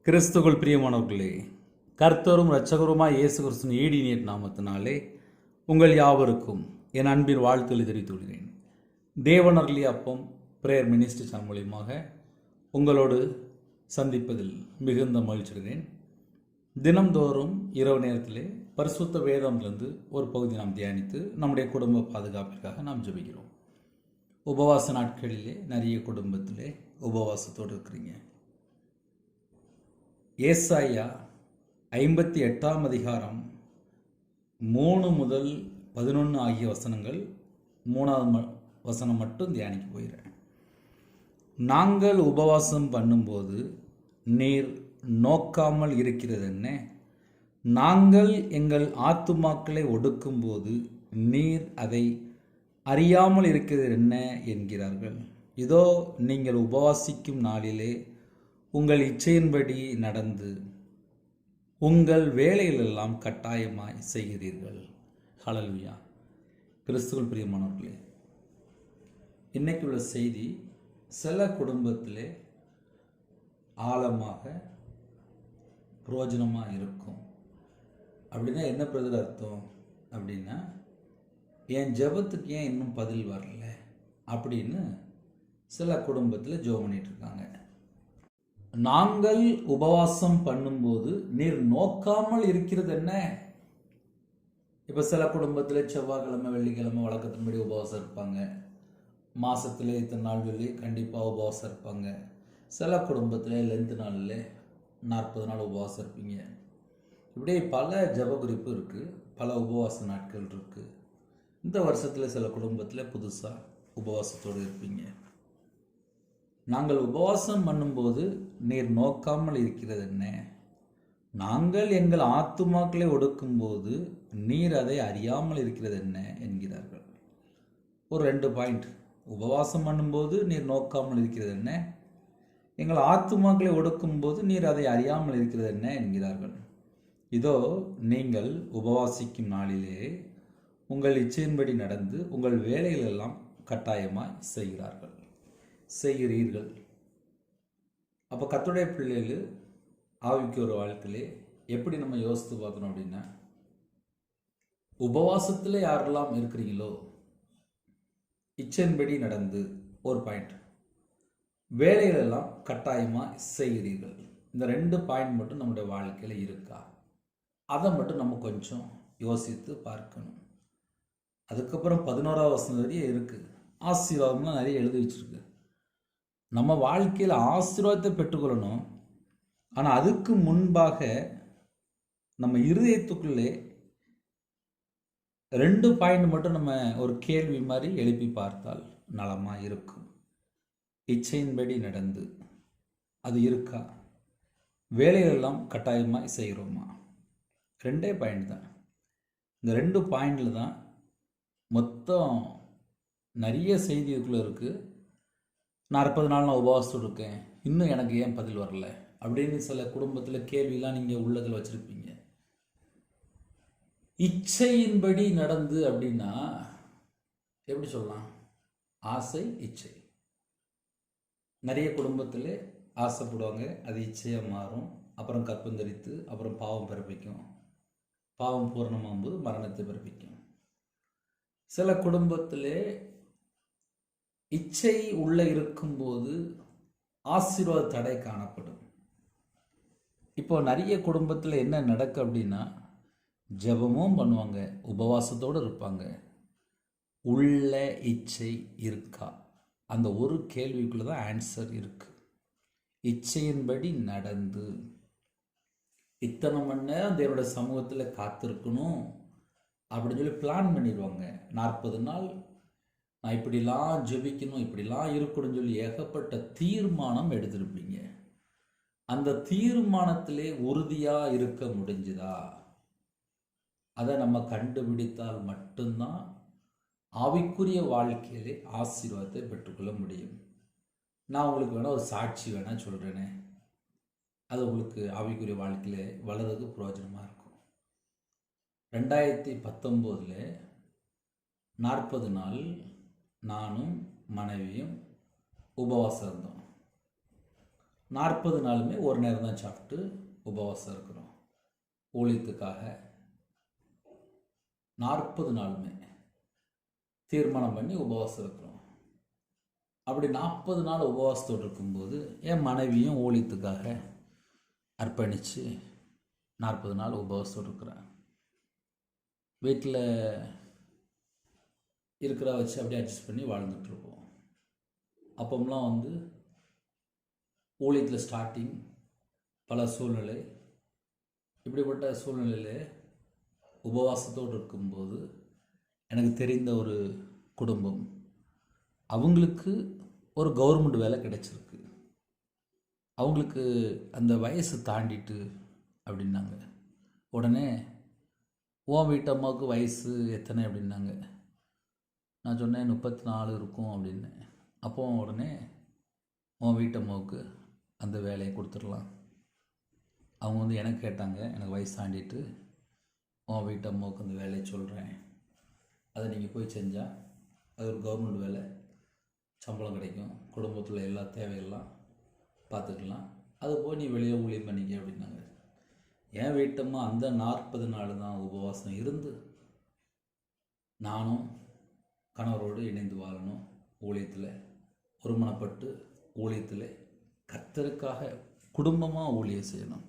கிறிஸ்துக்குள் பிரியமானவர்களே, கர்த்தரும் இரட்சகருமாய் இயேசு கிறிஸ்துவின் ஈடினிய நாமத்தினாலே உங்கள் யாவருக்கும் என் அன்பின் வாழ்த்துக்களை தெரிவித்துள்ளேன். தேவனர்லி அப்பம் பிரேயர் மினிஸ்ட்ரி சேனல் மூலியமாக உங்களோடு சந்திப்பதில் மிகுந்த மகிழ்ச்சிகிறேன். தினம்தோறும் இரவு நேரத்திலே பரிசுத்த வேதத்திலிருந்து ஒரு பகுதி நாம் தியானித்து நம்முடைய குடும்ப பாதுகாப்பிற்காக நாம் ஜெபிக்கிறோம். உபவாச நாட்களிலே நிறைய குடும்பத்திலே உபவாசத்தோடு இருக்கிறீங்க. ஏசாயா 58 அதிகாரம் 3 முதல் 11 ஆகிய வசனங்கள், 3வது வசனம் மட்டும் தியானிக்க போகிறேன். நாங்கள் உபவாசம் பண்ணும்போது நீர் நோக்காமல் இருக்கிறது என்ன? நாங்கள் எங்கள் ஆத்துமாக்களை ஒடுக்கும்போது நீர் அதை அறியாமல் இருக்கிறது என்ன என்கிறார்கள். இதோ நீங்கள் உபவாசிக்கும் நாளிலே உங்கள் இச்சையின்படி நடந்து உங்கள் வேலைகளெல்லாம் கட்டாயமாய் செய்கிறீர்கள். ஹல்லேலூயா. கிறிஸ்துவுக்குள் பிரியமானவர்களே, இன்னைக்கு உள்ள செய்தி சில குடும்பத்திலே ஆழமாக பிரயோஜனமாக இருக்கும். அப்படின்னா என்ன பிரதர் அர்த்தம் அப்படின்னா, என் ஜெபத்துக்கு ஏன் இன்னும் பதில் வரல அப்படின்னு சில குடும்பத்தில் ஜெபம் பண்ணிட்டு இருக்காங்க. நாங்கள் உபவாசம் பண்ணும்போது நீர் நோக்காமல் இருக்கிறது என்ன? இப்போ சில குடும்பத்தில் செவ்வாய்க்கிழமை வெள்ளிக்கிழமை வழக்கத்தின்படி உபவாசம் இருப்பாங்க. மாதத்தில் இத்தனை நாள் சொல்லி கண்டிப்பாக உபவாசம் இருப்பாங்க. சில குடும்பத்தில் லென்த்து நாளில் 40 நாள் உபவாசம் இருப்பீங்க. இப்படி பல ஜெப குறிப்பு இருக்குது, பல உபவாச நாட்கள் இருக்குது. இந்த வருஷத்தில் சில குடும்பத்தில் புதுசாக உபவாசத்தோடு இருப்பீங்க. நாங்கள் உபவாசம் பண்ணும்போது நீர் நோக்காமல் இருக்கிறது என்ன? நாங்கள் எங்கள் ஆத்துமாக்களை ஒடுக்கும்போது நீர் அதை அறியாமல் இருக்கிறது என்ன என்கிறார்கள். ஒரு 2 பாயிண்ட். உபவாசம் பண்ணும்போது நீர் நோக்காமல் இருக்கிறது என்ன? எங்கள் ஆத்துமாக்களை ஒடுக்கும்போது நீர் அதை அறியாமல் இருக்கிறது என்ன என்கிறார்கள். இதோ நீங்கள் உபவாசிக்கும் நாளிலே உங்கள் இச்சையின்படி நடந்து உங்கள் வேலைகளெல்லாம் கட்டாயமாய் செய்கிறீர்கள். அப்போ கர்த்தருடைய பிள்ளைகள் ஆவிக்கு ஒரு வாழ்க்கையிலே எப்படி நம்ம யோசித்து பார்க்கணும் அப்படின்னா, உபவாசத்தில் யாரெல்லாம் இருக்கிறீங்களோ இச்சையின்படி நடந்து ஒரு பாயிண்ட், வேலைகளெல்லாம் கட்டாயமாக செய்கிறீர்கள். இந்த 2 பாயிண்ட் மட்டும் நம்முடைய வாழ்க்கையில் இருக்கா? அதை மட்டும் நம்ம கொஞ்சம் யோசித்து பார்க்கணும். அதுக்கப்புறம் 11வது வசனம் வரையும் இருக்குது. ஆசீர்வாதம்லாம் நிறைய எழுதி வச்சுருக்கு. நம்ம வாழ்க்கையில் ஆசீர்வாதத்தை பெற்றுக்கொள்ளணும். ஆனால் அதுக்கு முன்பாக நம்ம இருதயத்துக்குள்ளே 2 பாயிண்ட் மட்டும் நம்ம ஒரு கேள்வி மாதிரி எழுப்பி பார்த்தால் நலமாக இருக்கும். இச்சையின்படி நடந்து அது இருக்கா? வேலைகளெல்லாம் கட்டாயமாக செய்கிறோமா? 2 பாயிண்ட் தான். இந்த 2 பாயிண்டில் தான் மொத்தம் நிறைய செய்தி இதுக்குள்ளே இருக்குது. 40 நாள் நான் உபவாசம் இருக்கேன், இன்னும் எனக்கு ஏன் பதில் வரல அப்படின்னு சில குடும்பத்தில் கேள்வியெலாம் நீங்கள் உள்ளதில் வச்சுருப்பீங்க. இச்சையின்படி நடந்து அப்படின்னா எப்படி சொல்லலாம்? ஆசை, இச்சை. நிறைய குடும்பத்தில் ஆசைப்படுவாங்க, அது இச்சையாக மாறும். அப்புறம் கற்பந்தரித்து அப்புறம் பாவம் பிறப்பிக்கும். பாவம் பூரணமாகும்போது மரணத்தை பிறப்பிக்கும். சில குடும்பத்தில் இச்சை உள்ளே இருக்கும்போது ஆசீர்வாத தடை காணப்படும். இப்போ நிறைய குடும்பத்தில் என்ன நடக்கும் அப்படின்னா, ஜெபமும் பண்ணுவாங்க, உபவாசத்தோடு இருப்பாங்க, உள்ள இச்சை இருக்கா? அந்த ஒரு கேள்விக்குள்ளே தான் ஆன்சர் இருக்குது. இச்சையின்படி நடந்து இத்தனை மணி நேரம் தேவனுடைய சமூகத்தில் காத்திருக்கணும் அப்படின்னு சொல்லி பிளான் பண்ணிடுவாங்க. 40 நாள் நான் இப்படிலாம் ஜெபிக்கணும், இப்படிலாம் இருக்கணும்னு சொல்லி ஏகப்பட்ட தீர்மானம் எடுத்திருப்பீங்க. அந்த தீர்மானத்திலே உறுதியாக இருக்க முடிஞ்சுதா? அதை நம்ம கண்டுபிடித்தால் மட்டும்தான் ஆவிக்குரிய வாழ்க்கையிலே ஆசீர்வாதத்தை பெற்றுக்கொள்ள முடியும். நான் உங்களுக்கு வேணால் ஒரு சாட்சி வேணால் சொல்கிறேனே, அது உங்களுக்கு ஆவிக்குரிய வாழ்க்கையில் வளர்றதுக்கு பிரயோஜனமாக இருக்கும். 2019 40 நாள் நானும் மனைவியும் உபவாசம் இருந்தோம். 40 நாளுமே ஒரு நேரம் தான் சாப்பிட்டு உபவாசம் இருக்கிறோம் ஊழியத்துக்காக. 40 நாளுமே தீர்மானம் பண்ணி உபவாசம் இருக்கிறோம். அப்படி 40 நாள் உபவாசத்தோடு இருக்கும்போது என் மனைவியும் ஊழியத்துக்காக அர்ப்பணித்து 40 நாள் உபவாசத்தோடு இருக்கிறேன். வீட்டில் இருக்கிற வச்சு அப்படியே அட்ஜஸ்ட் பண்ணி வாழ்ந்துட்டுருப்போம். அப்போம்லாம் ஊழியத்தில் ஸ்டார்டிங் பல சூழ்நிலை, இப்படிப்பட்ட சூழ்நிலையில் உபவாசத்தோடு இருக்கும்போது எனக்கு தெரிந்த ஒரு குடும்பம், அவங்களுக்கு ஒரு கவர்மெண்ட் வேலை கிடைச்சிருக்கு. அவங்களுக்கு அந்த வயசு தாண்டிட்டு அப்படின்னாங்க. உடனே உன் வீட்டு அம்மாவுக்கு வயசு எத்தனை அப்படின்னாங்க. நான் சொன்னேன் 34 இருக்கும் அப்படின்னு. அப்போ உடனே உன் வீட்டு அம்மாவுக்கு அந்த வேலையை கொடுத்துடலாம். அவங்க எனக்கு கேட்டாங்க, எனக்கு வயசு தாண்டிட்டு உன் வீட்டு அம்மாவுக்கு அந்த வேலையை சொல்கிறேன், அதை நீங்கள் போய் செஞ்சால் அது ஒரு கவர்மெண்ட் வேலை, சம்பளம் கிடைக்கும், குடும்பத்தில் எல்லா தேவையெல்லாம் பார்த்துக்கலாம், அது போய் நீ வெளியே ஊழியம் பண்ணிக்க அப்படின்னாங்க. என் வீட்டம்மா அந்த 40 நாள் தான் உபவாசம் இருந்து நானும் கணவரோடு இணைந்து வாழணும், ஊழியத்தில் ஒருமனப்பட்டு ஊழியத்தில் கர்த்தருக்காக குடும்பமாக ஊழியம் செய்யணும்.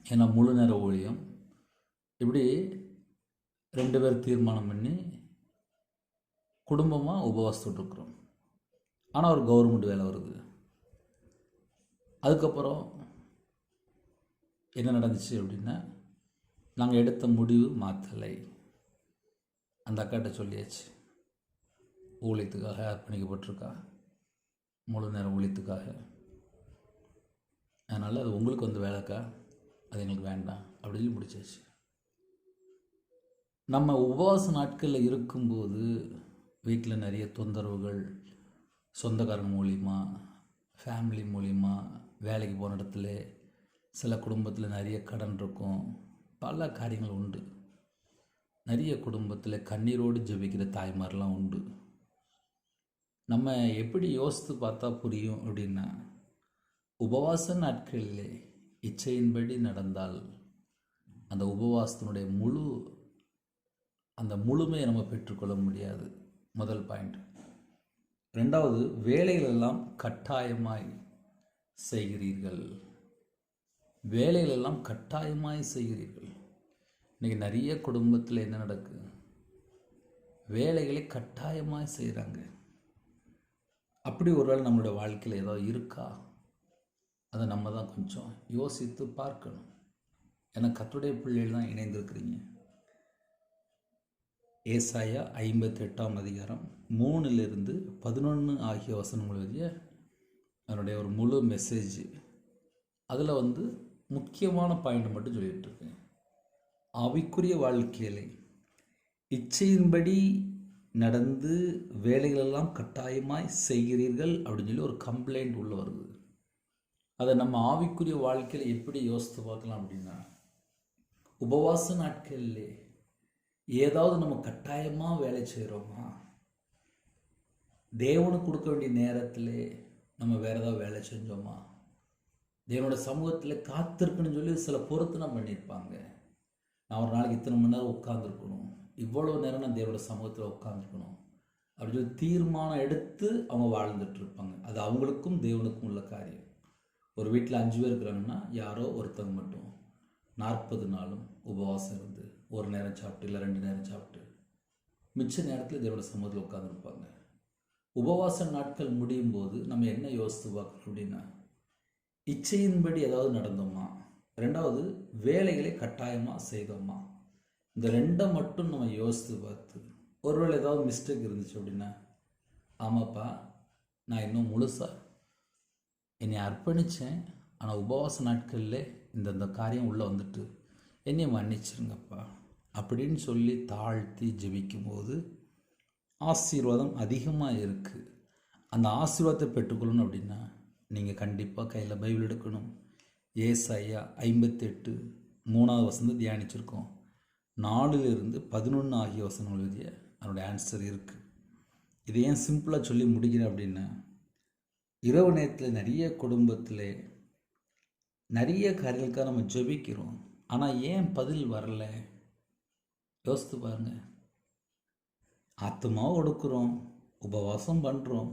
ஏன்னா முழு நேர ஊழியம் இப்படி 2 பேர் தீர்மானம் பண்ணி குடும்பமாக உபவாசத்தோடு இருக்கிறோம். ஆனால் ஒரு கவர்மெண்ட் வேலை வருது. அதுக்கப்புறம் என்ன நடந்துச்சு அப்படின்னா, நாங்கள் எடுத்த முடிவு மாற்றலை. அந்த அக்காட்ட சொல்லியாச்சு, ஊழியத்துக்காக அர்ப்பணிக்கப்பட்டிருக்கா, முழு நேரம் ஊழியத்துக்காக, அதனால் அது உங்களுக்கு வேலைக்கா, அது எங்களுக்கு வேண்டாம் அப்படின்னு முடிச்சாச்சு. நம்ம உபவாச நாட்களில் இருக்கும்போது வீட்டில் நிறைய தொந்தரவுகள், சொந்தக்காரங்க மூலிமா, ஃபேமிலி மூலிமா, வேலைக்கு போன இடத்துல சில குடும்பத்தில் நிறைய கடன் இருக்கும், பல காரியங்கள் உண்டு. நிறைய குடும்பத்தில் கண்ணீரோடு ஜெபிக்கிற தாய்மாரெலாம் உண்டு. நம்ம எப்படி யோசித்து பார்த்தா புரியும் அப்படின்னா, உபவாச நாட்களிலே இச்சையின்படி நடந்தால் அந்த உபவாசத்தினுடைய அந்த முழுமையை நம்ம பெற்றுக்கொள்ள முடியாது. முதல் பாயிண்ட். 2வது, வேலைகளெல்லாம் கட்டாயமாய் செய்கிறீர்கள். வேலைகளெல்லாம் கட்டாயமாய் செய்கிறீர்கள். இன்றைக்கி நிறைய குடும்பத்தில் என்ன நடக்குது, வேலைகளை கட்டாயமாக செய்கிறாங்க. அப்படி ஒருவேளை நம்மளோட வாழ்க்கையில் ஏதோ இருக்கா, அதை நம்ம தான் கொஞ்சம் யோசித்து பார்க்கணும். ஏன்னா கர்த்தருடைய பிள்ளைகள் தான் இணைந்திருக்கிறீங்க. ஏசாயா 58ஆம் அதிகாரம் 3-11 ஆகிய வசனங்கள் வழிய அதனுடைய ஒரு முழு மெசேஜ். அதில் முக்கியமான பாயிண்ட் மட்டும் சொல்லிகிட்டு இருக்கேன். ஆவிக்குரிய வாழ்க்கையிலே இச்சையின்படி நடந்து வேலைகளெல்லாம் கட்டாயமாய் செய்கிறீர்கள் அப்படின்னு சொல்லி ஒரு கம்ப்ளைண்ட் உள்ள வருது. அதை நம்ம ஆவிக்குரிய வாழ்க்கையில் எப்படி யோசித்து பார்க்கலாம் அப்படின்னா, உபவாச நாட்களிலே ஏதாவது நம்ம கட்டாயமாக வேலை செய்கிறோமா? தேவனுக்கு கொடுக்க வேண்டிய நேரத்தில் நம்ம வேறு ஏதாவது வேலை செஞ்சோமா? தேவனோட சமூகத்தில் காத்திருக்குன்னு சொல்லி சில பொருத்தனை பண்ணியிருப்பாங்க. நான் ஒரு நாளைக்கு இத்தனை மணி நேரம் உட்காந்துருக்கணும், இவ்வளோ நேரம் நான் தேவனோட சமூகத்தில் உட்காந்துருக்கணும் அப்படின்னு சொல்லி தீர்மானம் எடுத்து அவங்க வாழ்ந்துட்டுருப்பாங்க. அது அவங்களுக்கும் தேவனுக்கும் உள்ள காரியம். ஒரு வீட்டில் 5 பேர் இருக்கிறாங்கன்னா யாரோ ஒருத்தவங்க மட்டும் 40 நாளும் உபவாசம் இருந்து ஒரு நேரம் சாப்பிட்டு இல்லை 2 நேரம் சாப்பிட்டு மிச்ச நேரத்தில் தேவனோட சமூகத்தில் உட்காந்துருப்பாங்க. உபவாச நாட்கள் முடியும் போது நம்ம என்ன யோசித்து பார்க்கணும் அப்படின்னா, இச்சையின்படி ஏதாவது நடந்தோமா, 2வது வேலைகளை கட்டாயமாக செய்தோமா, இந்த 2 மட்டும் நம்ம யோசித்து பார்த்து ஒருவேளை ஏதாவது மிஸ்டேக் இருந்துச்சு அப்படின்னா, ஆமாப்பா நான் இன்னும் முழுசாக என்னை அர்ப்பணித்தேன், ஆனால் உபவாச நாட்களில் இந்த காரியம் உள்ளே வந்துட்டு என்னை மன்னிச்சிருங்கப்பா அப்படின்னு சொல்லி தாழ்த்தி ஜெபிக்கும் போது ஆசீர்வாதம் அதிகமாக இருக்குது. அந்த ஆசீர்வாதத்தை பெற்றுக்கொள்ளணும் அப்படின்னா நீங்கள் கண்டிப்பாக கையில் பைபிள் எடுக்கணும். ஏசாயா 58:3 வசனத்தை தியானிச்சிருக்கோம். 4-11 ஆகிய வசனங்கள் எழுதிய அதனுடைய ஆன்சர் இருக்குது. இது ஏன் சிம்பிளாக சொல்லி முடிக்கிறேன் அப்படின்னா, இரவு நேரத்தில் நிறைய குடும்பத்தில் நிறைய காரியங்களுக்காக நம்ம ஜெபிக்கிறோம். ஆனால் ஏன் பதில் வரல? யோசித்து பாருங்க. ஆத்மாவை ஒடுக்குறோம், உபவாசம் பண்ணுறோம்.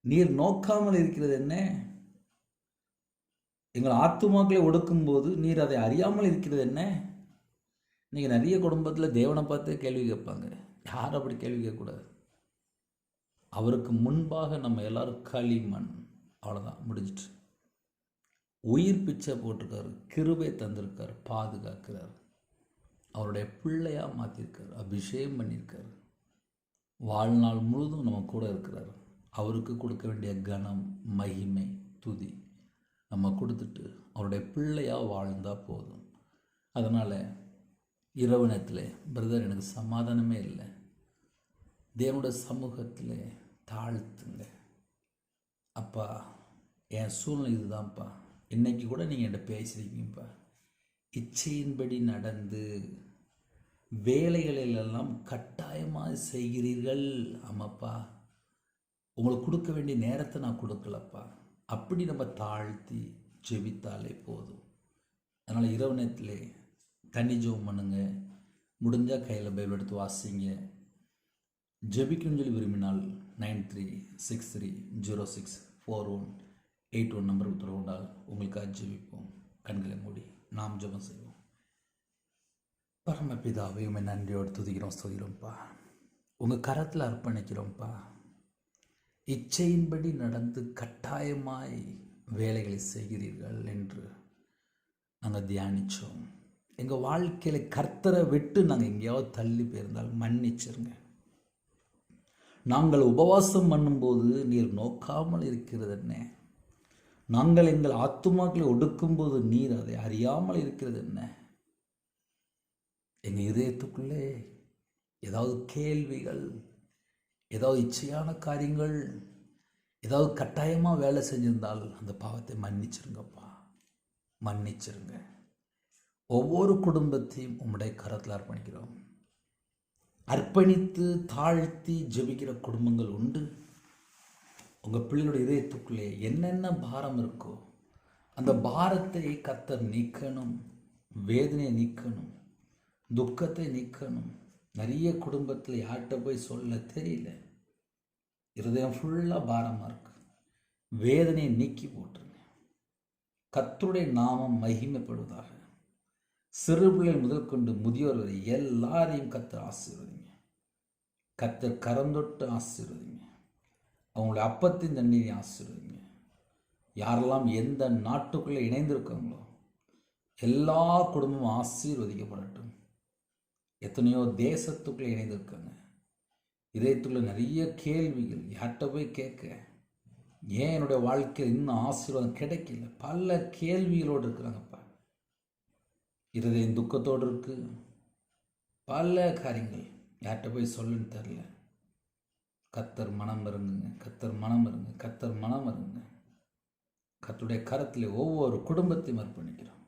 நீர் நோக்காமல் இருக்கிறது என்ன? எங்கள் ஆத்துமாக்களை ஒடுக்கும்போது நீர் அதை அறியாமல் இருக்கிறது என்ன? இன்றைக்கி நிறைய குடும்பத்தில் தேவனை பார்த்து கேள்வி கேட்பாங்க. யாரும் அப்படி கேள்வி கேட்கக்கூடாது. அவருக்கு முன்பாக நம்ம எல்லாரும் களிமண். அவ்வளோதான், முடிஞ்சிட்டு. உயிர் பிச்சை போட்டிருக்காரு, கிருபை தந்திருக்கார், பாதுகாக்கிறார், அவருடைய பிள்ளையாக மாற்றிருக்கார், அபிஷேகம் பண்ணியிருக்காரு, வாழ்நாள் முழுதும் நம்ம கூட இருக்கிறார். அவருக்கு கொடுக்க வேண்டிய கனம், மகிமை, துதி நம்ம கொடுத்துட்டு அவருடைய பிள்ளையாக வாழ்ந்தால் போதும். அதனால் இரவு நேரத்தில் பிரதர் எனக்கு சமாதானமே இல்லை, தேவனுடைய சமூகத்தில் தாழ்த்துங்க. அப்பா, என் சூழ்நிலை இதுதான்ப்பா, இன்றைக்கி கூட நீங்கள் என்கிட்ட பேசியிருக்கீங்கப்பா. இச்சையின்படி நடந்து வேலைகளிலெல்லாம் கட்டாயமாக செய்கிறீர்கள். ஆமாப்பா, உங்களுக்கு கொடுக்க வேண்டிய நேரத்தை நான் கொடுக்கலப்பா. அப்படி நம்ம தாழ்த்தி ஜெபித்தாலே போதும். அதனால் இரவு நேரத்தில் தண்ணி ஜெபம் பண்ணுங்க, முடிஞ்சால் கையில் பைபிள் எடுத்து வாசிங்க. ஜெபிக்கணும்னு சொல்லி விரும்பினால் 9363064181 நம்பருக்கு தொடர்பு கொண்டால் உங்களுக்காக ஜெபிப்போம். கண்களை மூடி நாம் ஜெபம் செய்வோம். பரமபிதாவே, உண்மை நன்றியோடு துதிக்கிறோம், ஸ்தோத்திரம்ப்பா. உங்கள் கரத்தில் அர்ப்பணிக்கிறோம்ப்பா. இச்சையின்படி நடந்து கட்டாயமாய் வேலைகளை செய்கிறீர்கள் என்று நாங்கள் தியானித்தோம். எங்கள் வாழ்க்கையில் கர்த்தரை விட்டு நாங்கள் எங்கேயாவது தள்ளி போயிருந்தால் மன்னிச்சிருங்க. நாங்கள் உபவாசம் பண்ணும்போது நீர் நோக்காமல் இருக்கிறது என்ன? நாங்கள் எங்கள் ஆத்துமாக்களை ஒடுக்கும்போது நீர் அதை அறியாமல் இருக்கிறது என்ன? எங்கள் இதயத்துக்குள்ளே ஏதாவது கேள்விகள், ஏதாவது இச்சையான காரியங்கள், ஏதாவது கட்டாயமாக வேலை செஞ்சிருந்தால் அந்த பாவத்தை மன்னிச்சிருங்கப்பா, மன்னிச்சிருங்க. ஒவ்வொரு குடும்பத்தையும் உம்முடைய கரத்தில் அர்ப்பணிக்கிறோம். அர்ப்பணித்து தாழ்த்தி ஜெபிக்கிற குடும்பங்கள் உண்டு. உங்கள் பிள்ளைகளுடைய இதயத்துக்குள்ளே என்னென்ன பாரம் இருக்கோ அந்த பாரத்தை கர்த்தர் நீக்கணும், வேதனையை நீக்கணும், துக்கத்தை நீக்கணும். நிறைய குடும்பத்தில் யார்கிட்ட போய் சொல்ல தெரியல, இருதயம் ஃபுல்லாக பாரமாக இருக்கு. வேதனையை நீக்கி போட்டுருங்க. கர்த்தருடைய நாமம் மகிமைப்படுவதாக. சிறு பிள்ளைகள் முதல் கொண்டு முதியோர் வரை எல்லாரையும் கர்த்தர் ஆசீர்வதிங்க. கர்த்தர் கரந்தொட்டு ஆசீர்வதிங்க. அவங்களுடைய அப்பத்தின் தண்ணீரை ஆசீர்வதிங்க. யாரெல்லாம் எந்த நாட்டுக்குள்ளே இணைந்திருக்காங்களோ எல்லா குடும்பமும் ஆசீர்வதிக்கப்படட்டும். எத்தனையோ தேசத்துக்குள்ளே இணைந்திருக்காங்க. இதயத்துக்குள்ள நிறைய கேள்விகள், யார்கிட்ட போய் கேட்க, ஏன் என்னுடைய வாழ்க்கையில் இன்னும் ஆசீர்வாதம் கிடைக்கல, பல கேள்விகளோடு இருக்கிறாங்கப்பா. இருதயம் துக்கத்தோடு இருக்குது. பல காரியங்கள் யார்கிட்ட போய் சொல்லுன்னு தெரில. கர்த்தர் மனம் இருங்குங்க, கர்த்தர் மனம் இருங்க, கர்த்தர் மனம் இருங்க. கர்த்தருடைய கரத்தில் ஒவ்வொரு குடும்பத்தையும் அர்ப்பணிக்கிறோம்,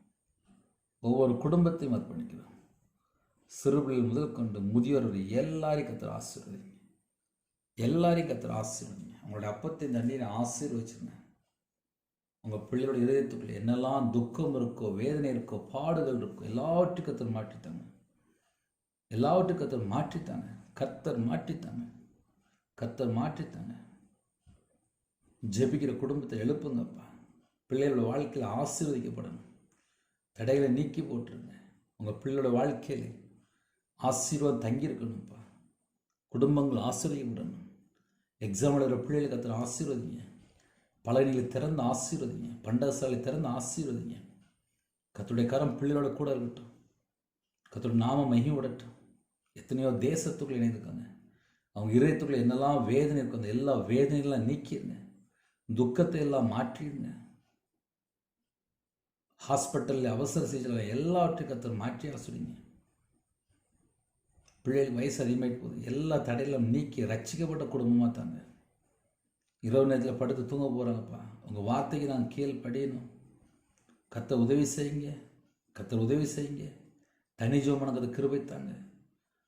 ஒவ்வொரு குடும்பத்தையும் அர்ப்பணிக்கிறோம். சிறுபிள்ளைகள் முதல் கொண்டு முதியோர் வரை எல்லாரையும் கர்த்தர் ஆசீர்வதிங்க. எல்லாரையும் கர்த்தர் ஆசீர்வதிங்க. உங்களுடைய அப்பத்தை தண்ணீரை ஆசீர்வதிச்சுங்க. உங்கள் பிள்ளையோட இதயத்துக்குள்ளே என்னெல்லாம் துக்கம் இருக்கோ, வேதனை இருக்கோ, பாடுகள் இருக்கோ, எல்லாவற்றையும் கர்த்தர் மாற்றித்தாங்க. எல்லாவற்றையும் கர்த்தர் மாற்றித்தாங்க. கர்த்தர் மாற்றித்தாங்க. கர்த்தர் மாற்றித்தாங்க. ஜெபிக்கிற குடும்பத்தை எழுப்புங்கப்பா. பிள்ளைகளோட வாழ்க்கையில் ஆசீர்வதிக்கப்படணும். தடைகளை நீக்கி போட்டுருங்க. உங்கள் பிள்ளையோட வாழ்க்கையில் ஆசீர்வாதம் தங்கியிருக்கணும்ப்பா. குடும்பங்கள் ஆசீர்வதிக்கப்படணும். எக்ஸாம் எழுதுகிற பிள்ளைகளை கர்த்தர் ஆசீர்வதிங்க. பலனிகளை திறந்து ஆசீர்வதிங்க. பண்டகசாலை திறந்து ஆசீர்வதிங்க. கர்த்தருடைய கரம் பிள்ளைகளோட கூட இருக்கட்டும். கர்த்தருடைய நாம மகிமைப்படட்டும். எத்தனையோ தேசத்துக்குள்ள இணைந்திருக்காங்க. அவங்க இதயத்துக்குள்ள என்னெல்லாம் வேதனை இருக்கும் அந்த எல்லா வேதனைகள்லாம் நீக்கிடுங்க. துக்கத்தை எல்லாம் மாற்றிடுங்க. ஹாஸ்பிட்டலில் அவசர சிகிச்சை எல்லாவற்றையும் கர்த்தர் மாற்றி ஆசிரிங்க. பிள்ளைகள் வயசு அதிகமாகிட்டு போகுது. எல்லா தடையிலும் நீக்கி ரட்சிக்கப்பட்ட குடும்பமாக தாங்க. இரவு நேரத்தில் படுத்து தூங்க போகிறாங்கப்பா. உங்கள் வார்த்தைக்கு நான் கீழ்ப்படியணும். கர்த்தர் உதவி செய்யுங்க. கர்த்தர் உதவி செய்யுங்க. தனி ஜெபம் கிருபைத்தாங்க.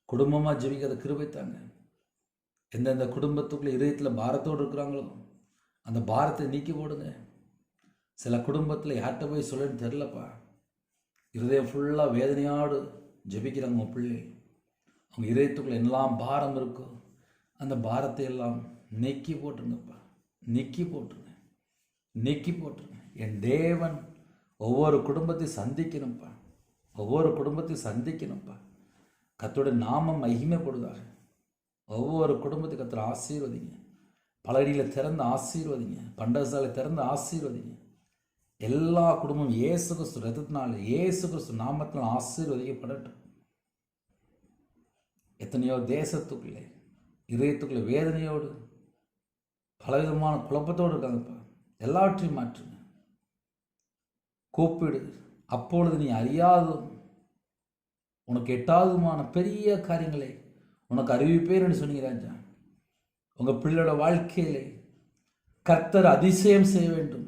குடும்பமாக ஜெபிக்கிறத கிருபைத்தாங்க. எந்தெந்த குடும்பத்துக்குள்ளே இதயத்தில் பாரத்தோடு இருக்கிறாங்களோ அந்த பாரத்தை நீக்கி போடுங்க. சில குடும்பத்தில் யார்கிட்ட போய் சொல்லன்னு தெரிலப்பா, இருதயம் ஃபுல்லாக வேதனையோடு ஜெபிக்கிறாங்க உங்கள் பிள்ளை. அவங்க இதயத்துக்குள்ள எல்லாம் பாரம் இருக்கோ அந்த பாரத்தை எல்லாம் நீக்கி போட்டுருங்கப்பா, நீக்கி போட்டுருங்க, நீக்கி போட்டுருங்க. என் தேவன் ஒவ்வொரு குடும்பத்தையும் சந்திக்கணும்ப்பா, ஒவ்வொரு குடும்பத்தையும் சந்திக்கணும்ப்பா. கர்த்தருடைய நாமம் மகிமைப்படுதாக. ஒவ்வொரு குடும்பத்தையும் கர்த்தர் ஆசீர்வதிங்க. பலடியில் திறந்து ஆசீர்வதிங்க, பண்டகசாலை திறந்து ஆசீர்வதிங்க. எல்லா குடும்பமும் இயேசு கிறிஸ்து ரத்தத்தினால, இயேசு கிறிஸ்து நாமத்தினால் ஆசீர்வதிக்கப்படட்டும். எத்தனையோ தேசத்துக்குள்ளே இதயத்துக்குள்ளே வேதனையோடு பலவிதமான குழப்பத்தோடு இருக்காங்கப்பா. எல்லாவற்றையும் மாற்றுங்க. கூப்பிடு, அப்பொழுது நீ அறியாதும் உனக்கு எட்டாவதுமான பெரிய காரியங்களை உனக்கு அறிவிப்பேன்னு சொன்னீங்க ராஜா. உங்கள் பிள்ளையோட வாழ்க்கையிலே கர்த்தர் அதிசயம் செய்ய வேண்டும்.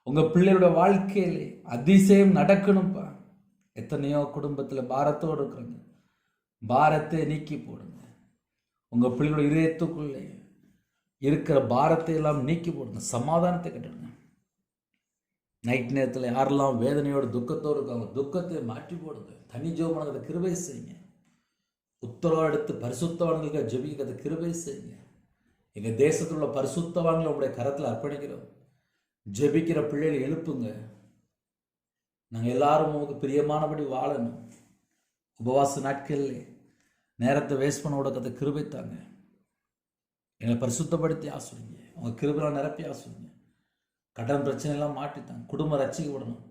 உங்கள் பிள்ளையோட வாழ்க்கையிலே அதிசயம் நடக்கணும்ப்பா. எத்தனையோ குடும்பத்தில் பாரத்தோடு இருக்கிறாங்க, பாரத்தை நீக்கி போடுங்க. உங்கள் பிள்ளையோட இதயத்துக்குள்ளே இருக்கிற பாரத்தை எல்லாம் நீக்கி போடுங்க, சமாதானத்தை கட்டுடுங்க. நைட் நேரத்தில் யாரெல்லாம் வேதனையோட துக்கத்தோடு இருக்காங்க, துக்கத்தை மாற்றி போடுங்க. தனி ஜெபம் கிருபை செய்யுங்க. உத்தரவு எடுத்து பரிசுத்தவான்களுக்கு ஜெபிக்க கிருபை செய்யுங்க. எங்கள் தேசத்தில் உள்ள பரிசுத்தவான்களை உங்களுடைய கரத்தில் அர்ப்பணிக்கிறோம். ஜெபிக்கிற பிள்ளைகளை எழுப்புங்க. நாங்கள் எல்லாரும் உங்களுக்கு பிரியமானபடி வாழணும். உபவாச நாட்களில் நேரத்தை வேஸ்ட் பண்ண விட கிருபை தாங்க. எங்களை பரிசுத்தப்படுத்தி ஆசுவீங்க. உங்கள் கிருபைலாம் நிரப்பி ஆசுவீங்க. கடன் பிரச்சனைலாம் மாட்டித்தாங்க. குடும்பம் ரட்சிக்க விடணும்.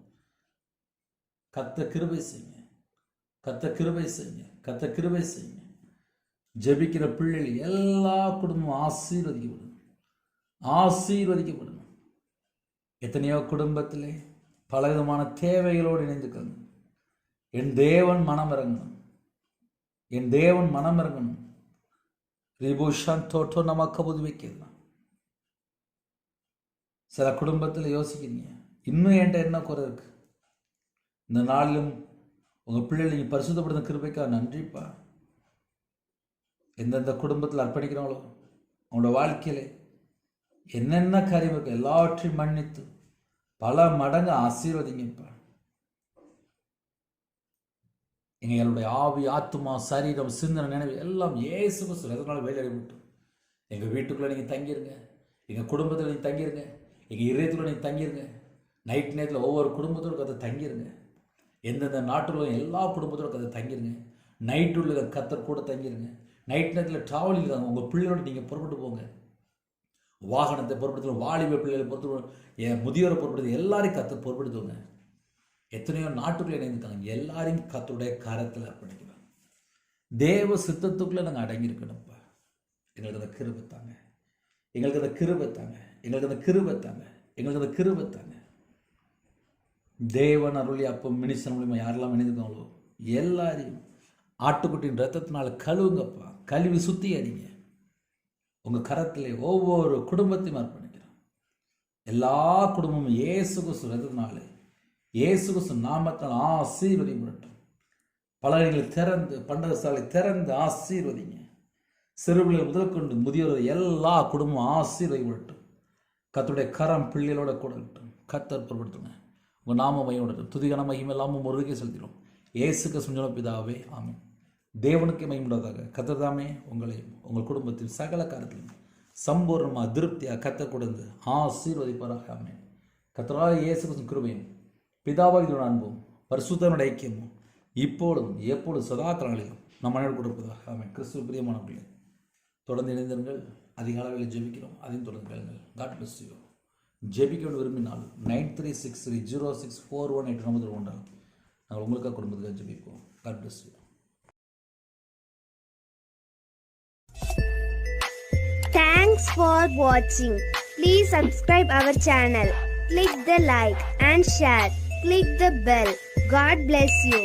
கத்த கிருபை செய்யுங்க, கத்த கிருபை செய்யுங்க, கத்த கிருபை செய்யுங்க. ஜெபிக்கிற பிள்ளைகள் எல்லா குடும்பமும் ஆசீர்வதிக்கப்படணும், ஆசீர்வதிக்கப்படணும். எத்தனையோ குடும்பத்திலே பலவிதமான தேவைகளோடு இணைந்துக்கணும். என் தேவன் மனம் இறங்கணும், என் தேவன் மனம் இறங்கணும். ரிபூஷன் தோட்டோ நமக்கு புதுவைக்கலாம். சில குடும்பத்தில் யோசிக்கிறீங்க, இன்னும் என்கிட்ட என்ன குறை இருக்கு. இந்த நாளிலும் உங்கள் பிள்ளைகள் நீங்கள் பரிசுத்தப்படுத்த கிருபைக்காக நன்றிப்பா. எந்தெந்த குடும்பத்தில் அர்ப்பணிக்கிறாங்களோ அவங்களோட வாழ்க்கையில என்னென்ன காரியம் இருக்கு எல்லாவற்றையும் மன்னித்து பல மடங்கு ஆசீர்வதிங்கப்பா. எங்களுடைய ஆவி, ஆத்மா, சரீரம், சிந்தனை, நினைவு எல்லாம் இயேசு கிறிஸ்து எதனால வேலையை விட்டோம். எங்கள் வீட்டுக்குள்ளே நீங்கள் தங்கிருங்க, எங்கள் குடும்பத்தில் நீங்கள் தங்கிருங்க, எங்கள் இதயத்துக்குள்ளே நீங்கள் தங்கிருங்க. நைட் நேரத்தில் ஒவ்வொரு குடும்பத்தோடு கதை தங்கிருங்க. எந்தெந்த நாட்டில் எல்லா குடும்பத்தோடு கதை தங்கிருங்க. நைட்டு உள்ள கத்தர் கூட தங்கிருங்க. நைட் நேரத்தில் ட்ராவலிங் இருக்காங்க, உங்கள் பிள்ளையோட நீங்கள் புறப்பட்டு போங்க. வாகனத்தை பொறுப்படுத்தணும், வாலிப பிள்ளைகளை பொறுத்து, என் முதியோரை பொறுப்படுத்து, எல்லாரையும் கத்தர் பொறுப்படுத்துவாங்க. எத்தனையோ நாட்டுக்குள்ளே இணைந்துருக்காங்க, எல்லாரையும் கத்தருடைய கரத்தில் அர்ப்பணிக்கிறாங்க. தேவ சித்தத்துக்குள்ளே நாங்கள் அடங்கியிருக்கணும்ப்பா. எங்களுக்கு அந்த கிருபை தாங்க, எங்களுக்கு அந்த கிருபை தாங்க, எங்களுக்கு அந்த கிருபை தாங்க, எங்களுக்கு அந்த கிருபை தாங்க. தேவன் அருளி அப்போ மினிஸ்டர் மூலியமாக யாரெல்லாம் இணைந்துருக்காங்களோ எல்லாரையும் ஆட்டுக்குட்டியின் ரத்தத்தினால கழுவுங்கப்பா. கழுவி சுத்தி அடிங்க. உங்கள் கரத்திலே ஒவ்வொரு குடும்பத்தையும் அர்ப்பணிக்கிறோம். எல்லா குடும்பமும் இயேசு கிறிஸ்து ரத்தத்தினாலே, இயேசு கிறிஸ்து நாமத்தால் ஆசீர்வதிக்கப்படட்டும். பலகைகளை திறந்து, பண்டகசாலை திறந்து ஆசீர்வதிங்க. சிறுபிள்ளைகள் முதல் கொண்டு முதியோர் எல்லா குடும்பமும் ஆசீர்வதிக்கப்படட்டும். கர்த்தருடைய கரம் பிள்ளைகளோட கூட இருக்கட்டும். கர்த்தர் பொருட்படுத்துங்க. உங்கள் நாம மையப்படட்டும். துதிகான மகிமை எல்லாமும் முருகே செலுத்திடும். இயேசு கிறிஸ்து பிதாவே ஆமென். தேவனுக்கு மகிமையுண்டாவதாக. கர்த்தர் தாமே உங்களையும் உங்கள் குடும்பத்தில் சகல காரியத்திலும் சம்பூர்ணமாக திருப்தியாக கர்த்தர் கொடுத்து ஆசீர்வதிப்பாராக. ஆமென். கர்த்தராகிய இயேசு கிறிஸ்துவின் கிருபையும் பிதாவாகிய அன்பும் பரிசுத்தனுடைய ஐக்கியமும் இப்பொழுதும் எப்பொழுதும் சதா காலங்களிலும் நம் மனைவி கொடுப்பதாக. ஆமென். கிறிஸ்துவ பிரியமானவர்களே, தொடர்ந்து இணைந்திருங்கள். அதிக அளவில் ஜெபிக்கிறோம், அதையும் தொடர்ந்து கேளுங்கள். God bless you. ஜெபிக்க விரும்பினால் 93630641 நம்பர் உண்டாகும். நாங்கள் உங்களுக்காக குடும்பத்துக்காக ஜெபிப்போம். God bless you. Thanks for watching. Please subscribe our channel. Click the like and share. Click the bell. God bless you.